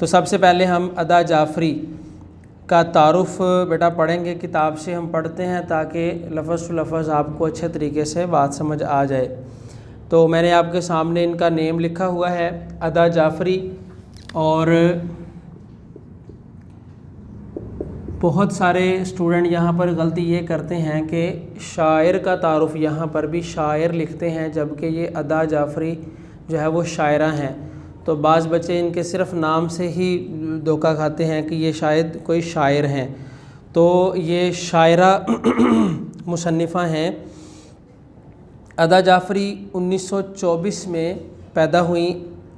تو سب سے پہلے ہم ادا جعفری کا تعارف بیٹا پڑھیں گے، کتاب سے ہم پڑھتے ہیں تاکہ لفظ و لفظ آپ کو اچھے طریقے سے بات سمجھ آ جائے۔ تو میں نے آپ کے سامنے ان کا نیم لکھا ہوا ہے، ادا جعفری، اور بہت سارے اسٹوڈنٹ یہاں پر غلطی یہ کرتے ہیں کہ شاعر کا تعارف یہاں پر بھی شاعر لکھتے ہیں، جبکہ یہ ادا جعفری جو ہے وہ شاعرہ ہیں۔ تو بعض بچے ان کے صرف نام سے ہی دھوکہ کھاتے ہیں کہ یہ شاید کوئی شاعر ہیں، تو یہ شاعرہ مصنفہ ہیں۔ ادا جعفری 1924 میں پیدا ہوئیں،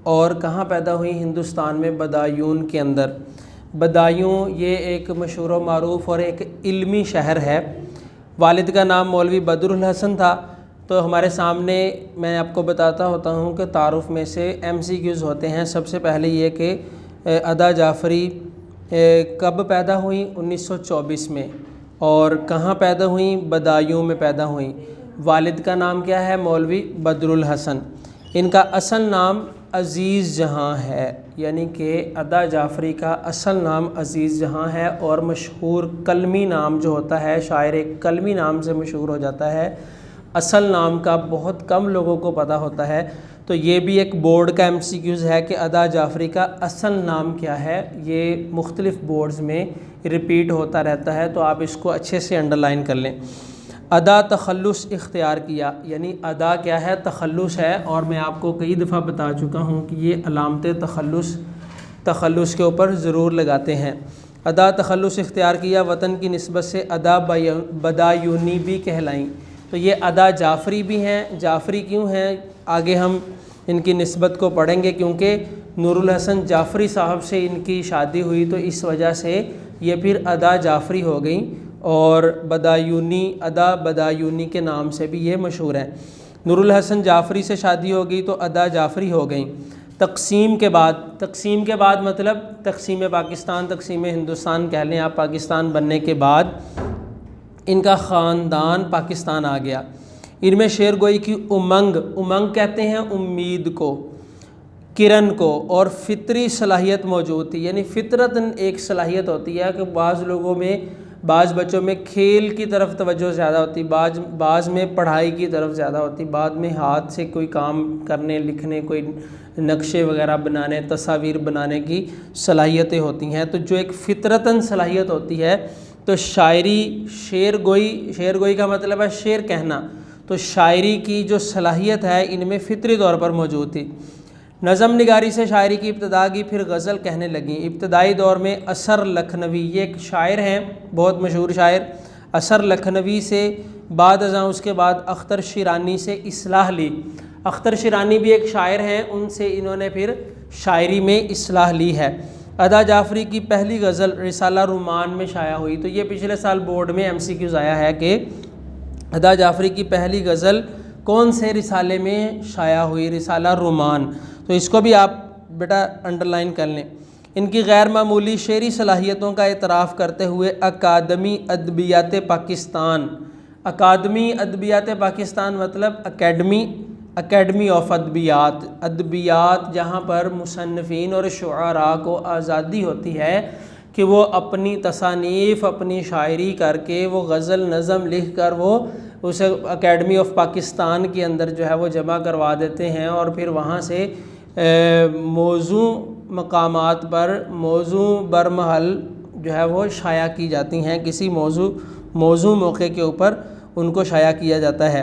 اور کہاں پیدا ہوئیں؟ ہندوستان میں بدایون کے اندر۔ بدایون یہ ایک مشہور و معروف اور ایک علمی شہر ہے۔ والد کا نام مولوی بدر الحسن تھا۔ تو ہمارے سامنے میں آپ کو بتاتا ہوتا ہوں کہ تعارف میں سے MCQs ہوتے ہیں۔ سب سے پہلے یہ کہ ادا جعفری کب پیدا ہوئیں؟ 1924 میں، اور کہاں پیدا ہوئیں؟ بدایون میں پیدا ہوئیں۔ والد کا نام کیا ہے؟ مولوی بدر الحسن۔ ان کا اصل نام عزیز جہاں ہے، یعنی کہ ادا جعفری کا اصل نام عزیز جہاں ہے، اور مشہور کلمی نام جو ہوتا ہے، شاعر ایک کلمی نام سے مشہور ہو جاتا ہے، اصل نام کا بہت کم لوگوں کو پتہ ہوتا ہے۔ تو یہ بھی ایک بورڈ کا MCQs ہے کہ ادا جعفری کا اصل نام کیا ہے۔ یہ مختلف بورڈز میں ریپیٹ ہوتا رہتا ہے، تو آپ اس کو اچھے سے انڈرلائن کر لیں۔ ادا تخلص اختیار کیا، یعنی ادا کیا ہے؟ تخلص ہے، اور میں آپ کو کئی دفعہ بتا چکا ہوں کہ یہ علامت تخلص کے اوپر ضرور لگاتے ہیں۔ ادا تخلص اختیار کیا، وطن کی نسبت سے ادا بدایونی بھی کہلائیں۔ تو یہ ادا جعفری بھی ہیں۔ جعفری کیوں ہیں؟ آگے ہم ان کی نسبت کو پڑھیں گے، کیونکہ نور الحسن جعفری صاحب سے ان کی شادی ہوئی، تو اس وجہ سے یہ پھر ادا جعفری ہو گئیں، اور بدایونی، ادا بدایونی کے نام سے بھی یہ مشہور ہیں۔ نور الحسن جعفری سے شادی ہو گئی تو ادا جعفری ہو گئیں۔ تقسیم کے بعد مطلب تقسیم پاکستان، تقسیم ہندوستان کہہ لیں آپ، پاکستان بننے کے بعد ان کا خاندان پاکستان آ گیا۔ ان میں شعر گوئی کی امنگ کہتے ہیں امید کو، کرن کو، اور فطری صلاحیت موجود تھی، یعنی فطرتاً ایک صلاحیت ہوتی ہے کہ بعض بچوں میں کھیل کی طرف توجہ زیادہ ہوتی، بعض میں پڑھائی کی طرف زیادہ ہوتی، بعض میں ہاتھ سے کوئی کام کرنے، لکھنے، کوئی نقشے وغیرہ بنانے، تصاویر بنانے کی صلاحیتیں ہوتی ہیں۔ تو جو ایک فطرتاً صلاحیت ہوتی ہے، تو شعر گوئی کا مطلب ہے شعر کہنا، تو شاعری کی جو صلاحیت ہے ان میں فطری طور پر موجود تھی۔ نظم نگاری سے شاعری کی ابتدا کی، پھر غزل کہنے لگیں۔ ابتدائی دور میں اثر لکھنوی، یہ ایک شاعر ہیں، بہت مشہور شاعر، اثر لکھنوی سے بعد ازاں اس کے بعد اختر شیرانی سے اصلاح لی۔ اختر شیرانی بھی ایک شاعر ہیں، ان سے انہوں نے پھر شاعری میں اصلاح لی ہے۔ ادا جعفری کی پہلی غزل رسالہ رومان میں شائع ہوئی۔ تو یہ پچھلے سال بورڈ میں MCQs آیا ہے کہ ادا جعفری کی پہلی غزل کون سے رسالے میں شائع ہوئی؟ رسالہ رومان۔ تو اس کو بھی آپ بیٹا انڈرلائن کر لیں۔ ان کی غیر معمولی شعری صلاحیتوں کا اعتراف کرتے ہوئے اکادمی ادبیات پاکستان مطلب اکیڈمی آف ادبیات، جہاں پر مصنفین اور شعراء کو آزادی ہوتی ہے کہ وہ اپنی تصانیف، اپنی شاعری کر کے، وہ غزل نظم لکھ کر وہ اسے اکیڈمی آف پاکستان کے اندر جو ہے وہ جمع کروا دیتے ہیں، اور پھر وہاں سے موضوع مقامات پر موضوع برمحل جو ہے وہ شائع کی جاتی ہیں، کسی موضوع موقع کے اوپر ان کو شائع کیا جاتا ہے۔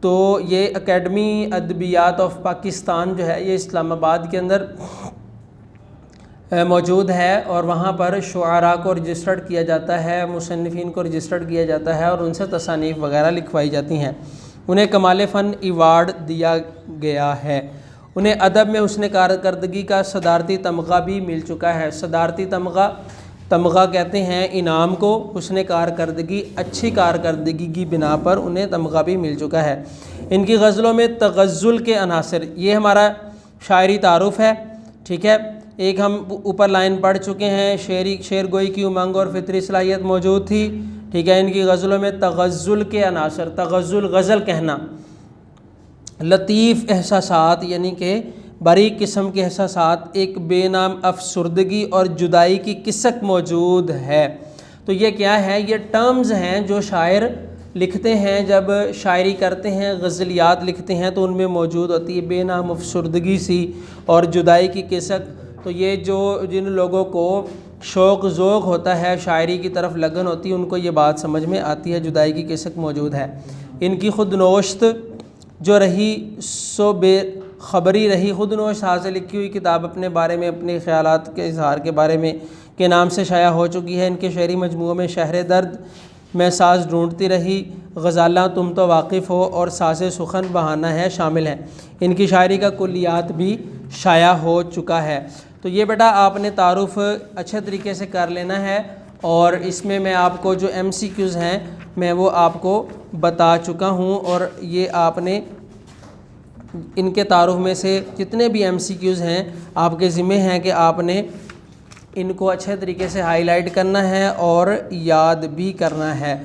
تو یہ اکیڈمی ادبیات آف پاکستان جو ہے یہ اسلام آباد کے اندر موجود ہے، اور وہاں پر شعراء کو رجسٹرڈ کیا جاتا ہے، مصنفین کو رجسٹرڈ کیا جاتا ہے، اور ان سے تصانیف وغیرہ لکھوائی جاتی ہیں۔ انہیں کمال فن ایوارڈ دیا گیا ہے۔ انہیں ادب میں حسن کارکردگی کا صدارتی تمغہ بھی مل چکا ہے۔ صدارتی تمغہ کہتے ہیں انعام کو، حسن کارکردگی، اچھی کارکردگی کی بنا پر انہیں تمغہ بھی مل چکا ہے۔ ان کی غزلوں میں تغزل کے عناصر، یہ ہمارا شاعری تعارف ہے، ٹھیک ہے۔ ایک ہم اوپر لائن پڑھ چکے ہیں، شعر گوئی کی امنگ اور فطری صلاحیت موجود تھی، ٹھیک ہے۔ ان کی غزلوں میں تغزل کے عناصر، تغزل غزل کہنا، لطیف احساسات یعنی کہ باریک قسم کے احساسات، ایک بے نام افسردگی اور جدائی کی کسک موجود ہے۔ تو یہ کیا ہے؟ یہ ٹرمز ہیں جو شاعر لکھتے ہیں، جب شاعری کرتے ہیں، غزلیات لکھتے ہیں تو ان میں موجود ہوتی ہے بے نام افسردگی سی اور جدائی کی کسک۔ تو یہ جو جن لوگوں کو شوق ذوق ہوتا ہے، شاعری کی طرف لگن ہوتی ہے، ان کو یہ بات سمجھ میں آتی ہے، جدائی کی کسک موجود ہے۔ ان کی خود نوشت جو رہی سو بے خبری رہی، خود نوشت ہاتھ سے لکھی ہوئی کتاب اپنے بارے میں، اپنے خیالات کے اظہار کے بارے میں کے نام سے شائع ہو چکی ہے۔ ان کے شعری مجموعوں میں شہر درد، میں ساز ڈھونڈتی رہی، غزالاں تم تو واقف ہو اور ساز سخن بہانہ ہے شامل ہیں۔ ان کی شاعری کا کلیات بھی شائع ہو چکا ہے۔ تو یہ بیٹا آپ نے تعارف اچھے طریقے سے کر لینا ہے، اور اس میں آپ کو جو ایم سی کیوز ہیں میں وہ آپ کو بتا چکا ہوں، اور یہ آپ نے ان کے تعارف میں سے جتنے بھی ایم سی کیوز ہیں آپ کے ذمہ ہیں کہ آپ نے ان کو اچھے طریقے سے ہائی لائٹ کرنا ہے اور یاد بھی کرنا ہے۔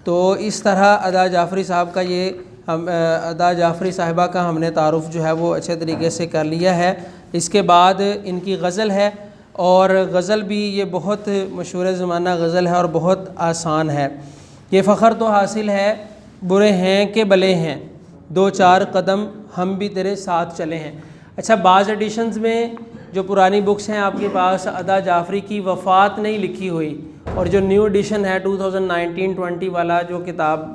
تو اس طرح ادا جعفری صاحب کا ادا جعفری صاحبہ کا ہم نے تعارف جو ہے وہ اچھے طریقے سے کر لیا ہے۔ اس کے بعد ان کی غزل ہے، اور غزل بھی یہ بہت مشہور زمانہ غزل ہے اور بہت آسان ہے۔ یہ فخر تو حاصل ہے برے ہیں کہ بھلے ہیں، دو چار قدم ہم بھی تیرے ساتھ چلے ہیں۔ اچھا، بعض ایڈیشنز میں جو پرانی بکس ہیں آپ کے پاس ادا جعفری کی وفات نہیں لکھی ہوئی، اور جو نیو ایڈیشن ہے 2019-20 والا جو کتاب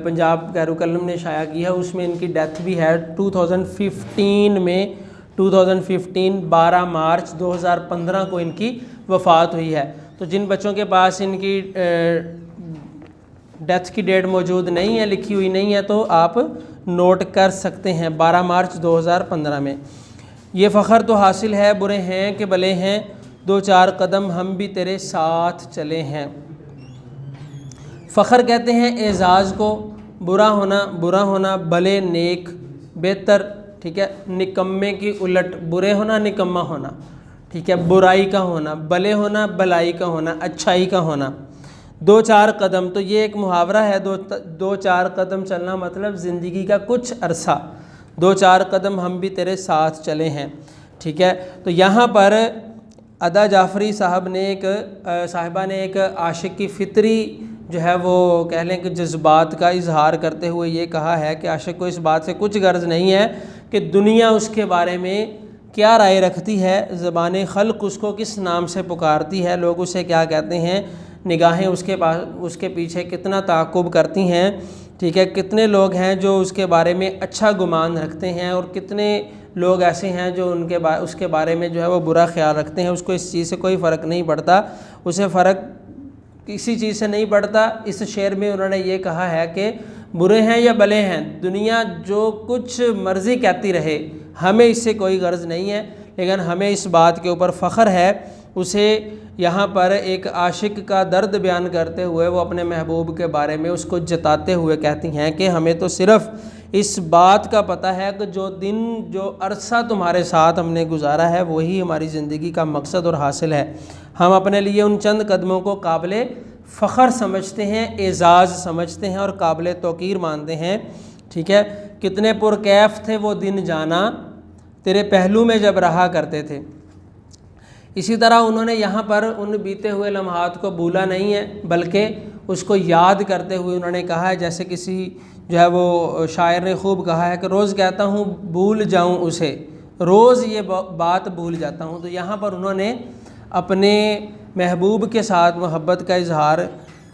پنجاب کیروکلم نے شائع کی ہے، اس میں ان کی ڈیتھ بھی ہے 2015 میں، 12 مارچ 2015 کو ان کی وفات ہوئی ہے۔ تو جن بچوں کے پاس ان کی ڈیتھ کی ڈیٹ موجود نہیں ہے، لکھی ہوئی نہیں ہے، تو آپ نوٹ کر سکتے ہیں 12 مارچ 2015 میں۔ یہ فخر تو حاصل ہے برے ہیں کہ بھلے ہیں، دو چار قدم ہم بھی تیرے ساتھ چلے ہیں۔ فخر کہتے ہیں اعزاز کو، برا ہونا بھلے نیک بہتر، ٹھیک ہے، نکمے کی الٹ، برے ہونا نکمہ ہونا، ٹھیک ہے، برائی کا ہونا، بھلے ہونا بھلائی کا ہونا، اچھائی کا ہونا۔ دو چار قدم، تو یہ ایک محاورہ ہے، دو چار قدم چلنا مطلب زندگی کا کچھ عرصہ، دو چار قدم ہم بھی تیرے ساتھ چلے ہیں، ٹھیک ہے۔ تو یہاں پر ادا جعفری صاحبہ نے ایک عاشق کی فطری جو ہے وہ کہہ لیں کہ جذبات کا اظہار کرتے ہوئے یہ کہا ہے کہ عاشق کو اس بات سے کچھ غرض نہیں ہے کہ دنیا اس کے بارے میں کیا رائے رکھتی ہے، زبان خلق اس کو کس نام سے پکارتی ہے، لوگ اسے کیا کہتے ہیں، نگاہیں اس کے پیچھے کتنا تعاقب کرتی ہیں، ٹھیک ہے، کتنے لوگ ہیں جو اس کے بارے میں اچھا گمان رکھتے ہیں، اور کتنے لوگ ایسے ہیں جو اس کے بارے میں جو ہے وہ برا خیال رکھتے ہیں۔ اس کو اس چیز سے کوئی فرق نہیں پڑتا، اسے فرق کسی چیز سے نہیں پڑتا۔ اس شعر میں انہوں نے یہ کہا ہے کہ برے ہیں یا بھلے ہیں، دنیا جو کچھ مرضی کہتی رہے، ہمیں اس سے کوئی غرض نہیں ہے، لیکن ہمیں اس بات کے اوپر فخر ہے۔ اسے یہاں پر ایک عاشق کا درد بیان کرتے ہوئے وہ اپنے محبوب کے بارے میں اس کو جتاتے ہوئے کہتی ہیں کہ ہمیں تو صرف اس بات کا پتہ ہے کہ جو عرصہ تمہارے ساتھ ہم نے گزارا ہے وہی ہماری زندگی کا مقصد اور حاصل ہے۔ ہم اپنے لیے ان چند قدموں کو قابل فخر سمجھتے ہیں، اعزاز سمجھتے ہیں اور قابل توقیر مانتے ہیں، ٹھیک ہے۔ کتنے پرکیف تھے وہ دن جانا، تیرے پہلو میں جب رہا کرتے تھے۔ اسی طرح انہوں نے یہاں پر ان بیتے ہوئے لمحات کو بھولا نہیں ہے، بلکہ اس کو یاد کرتے ہوئے انہوں نے کہا ہے، جیسے کسی جو ہے وہ شاعر نے خوب کہا ہے کہ روز کہتا ہوں بھول جاؤں اسے، روز یہ بات بھول جاتا ہوں۔ تو یہاں پر انہوں نے اپنے محبوب کے ساتھ محبت کا اظہار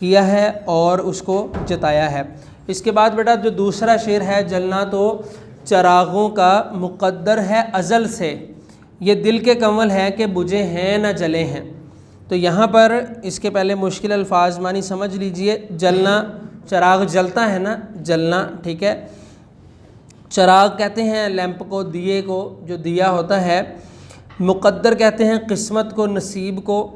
کیا ہے اور اس کو جتایا ہے۔ اس کے بعد بیٹا جو دوسرا شعر ہے، جلنا تو چراغوں کا مقدر ہے ازل سے، یہ دل کے کنول ہے کہ بجھے ہیں نہ جلے ہیں۔ تو یہاں پر اس کے پہلے مشکل الفاظ معنی سمجھ لیجئے۔ جلنا، چراغ جلتا ہے نا، جلنا، ٹھیک ہے۔ چراغ کہتے ہیں لیمپ کو، دیے کو، جو دیا ہوتا ہے۔ مقدر کہتے ہیں قسمت کو، نصیب کو۔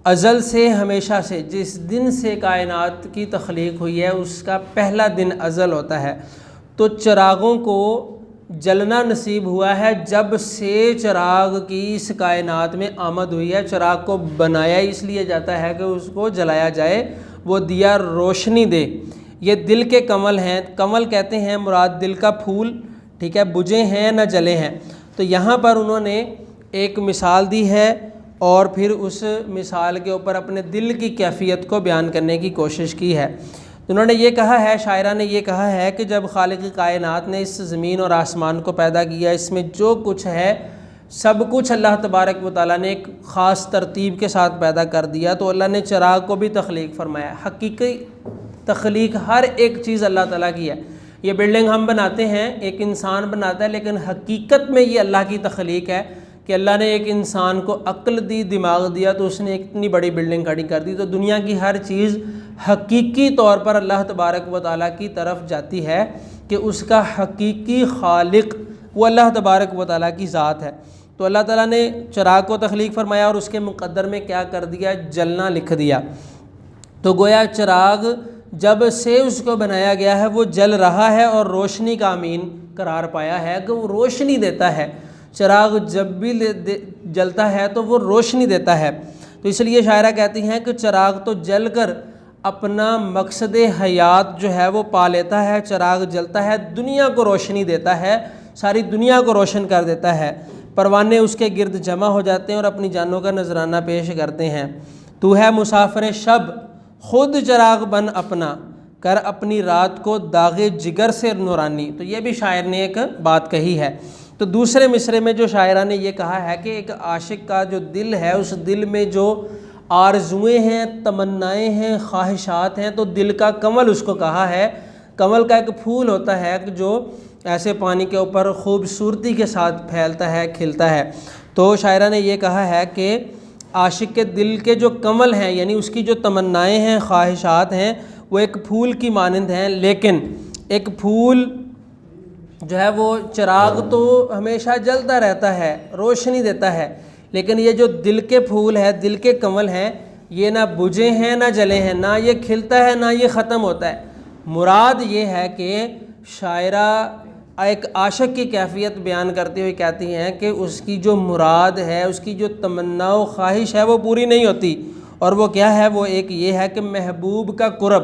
ازل سے، ہمیشہ سے، جس دن سے کائنات کی تخلیق ہوئی ہے اس کا پہلا دن ازل ہوتا ہے۔ تو چراغوں کو جلنا نصیب ہوا ہے جب سے چراغ کی اس کائنات میں آمد ہوئی ہے۔ چراغ کو بنایا اس لیے جاتا ہے کہ اس کو جلایا جائے، وہ دیا روشنی دے۔ یہ دل کے کنول ہیں، کنول کہتے ہیں مراد دل کا پھول، ٹھیک ہے، بجھے ہیں نہ جلے ہیں۔ تو یہاں پر انہوں نے ایک مثال دی ہے اور پھر اس مثال کے اوپر اپنے دل کی کیفیت کو بیان کرنے کی کوشش کی ہے۔ انہوں نے یہ کہا ہے، شاعرہ نے یہ کہا ہے کہ جب خالق کائنات نے اس زمین اور آسمان کو پیدا کیا، اس میں جو کچھ ہے سب کچھ اللہ تبارک و تعالیٰ نے ایک خاص ترتیب کے ساتھ پیدا کر دیا، تو اللہ نے چراغ کو بھی تخلیق فرمایا۔ حقیقی تخلیق ہر ایک چیز اللہ تعالیٰ کی ہے۔ یہ بلڈنگ ہم بناتے ہیں، ایک انسان بناتا ہے، لیکن حقیقت میں یہ اللہ کی تخلیق ہے کہ اللہ نے ایک انسان کو عقل دی، دماغ دیا، تو اس نے ایک اتنی بڑی بلڈنگ کھڑی کر دی۔ تو دنیا کی ہر چیز حقیقی طور پر اللہ تبارک و تعالیٰ کی طرف جاتی ہے کہ اس کا حقیقی خالق وہ اللہ تبارک و تعالیٰ کی ذات ہے۔ تو اللہ تعالیٰ نے چراغ کو تخلیق فرمایا اور اس کے مقدر میں کیا کر دیا؟ جلنا لکھ دیا۔ تو گویا چراغ جب سے اس کو بنایا گیا ہے وہ جل رہا ہے اور روشنی کا امین قرار پایا ہے کہ وہ روشنی دیتا ہے۔ چراغ جب بھی جلتا ہے تو وہ روشنی دیتا ہے۔ تو اس لیے شاعرہ کہتی ہیں کہ چراغ تو جل کر اپنا مقصد حیات جو ہے وہ پا لیتا ہے۔ چراغ جلتا ہے، دنیا کو روشنی دیتا ہے، ساری دنیا کو روشن کر دیتا ہے۔ پروانے اس کے گرد جمع ہو جاتے ہیں اور اپنی جانوں کا نذرانہ پیش کرتے ہیں۔ تو ہے مسافر شب خود چراغ بن اپنا، کر اپنی رات کو داغ جگر سے نورانی۔ تو یہ بھی شاعر نے ایک بات کہی ہے۔ تو دوسرے مصرے میں جو شاعرہ نے یہ کہا ہے کہ ایک عاشق کا جو دل ہے، اس دل میں جو آرزویں ہیں، تمنائیں ہیں، خواہشات ہیں، تو دل کا کنول اس کو کہا ہے۔ کنول کا ایک پھول ہوتا ہے جو ایسے پانی کے اوپر خوبصورتی کے ساتھ پھیلتا ہے، کھلتا ہے۔ تو شاعرہ نے یہ کہا ہے کہ عاشق کے دل کے جو کنول ہیں، یعنی اس کی جو تمنائیں ہیں، خواہشات ہیں، وہ ایک پھول کی مانند ہیں، لیکن ایک پھول جو ہے وہ چراغ تو ہمیشہ جلتا رہتا ہے، روشنی دیتا ہے، لیکن یہ جو دل کے پھول ہے، دل کے کنول ہیں، یہ نہ بجھے ہیں نہ جلے ہیں، نہ یہ کھلتا ہے نہ یہ ختم ہوتا ہے۔ مراد یہ ہے کہ شاعرہ ایک عاشق کی کیفیت بیان کرتے ہوئے کہتی ہیں کہ اس کی جو مراد ہے، اس کی جو تمنا و خواہش ہے وہ پوری نہیں ہوتی، اور وہ کیا ہے؟ وہ ایک یہ ہے کہ محبوب کا قرب،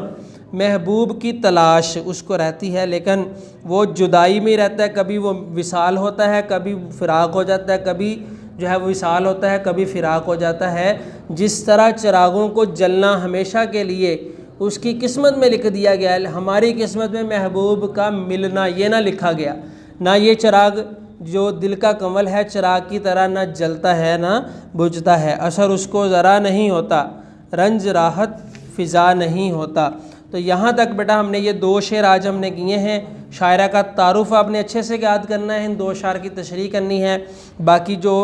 محبوب کی تلاش اس کو رہتی ہے، لیکن وہ جدائی میں رہتا ہے۔ کبھی وہ وصال ہوتا ہے، کبھی فراق ہو جاتا ہے، کبھی جو ہے وہ وصال ہوتا ہے، کبھی فراق ہو جاتا ہے۔ جس طرح چراغوں کو جلنا ہمیشہ کے لیے اس کی قسمت میں لکھ دیا گیا ہے، ہماری قسمت میں محبوب کا ملنا یہ نہ لکھا گیا۔ نہ یہ چراغ جو دل کا کنول ہے چراغ کی طرح نہ جلتا ہے نہ بجھتا ہے، اثر اس کو ذرا نہیں ہوتا، رنج راحت فضا نہیں ہوتا۔ تو یہاں تک بیٹا ہم نے یہ 2 شعر آج ہم نے کیے ہیں۔ شاعرہ کا تعارف آپ نے اچھے سے یاد کرنا ہے، ان 2 اشعار کی تشریح کرنی ہے۔ باقی جو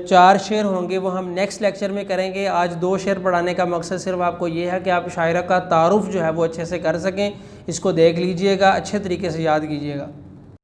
4 شعر ہوں گے وہ ہم نیکسٹ لیکچر میں کریں گے۔ آج 2 شعر پڑھانے کا مقصد صرف آپ کو یہ ہے کہ آپ شاعرہ کا تعارف جو ہے وہ اچھے سے کر سکیں۔ اس کو دیکھ لیجئے گا، اچھے طریقے سے یاد کیجئے گا۔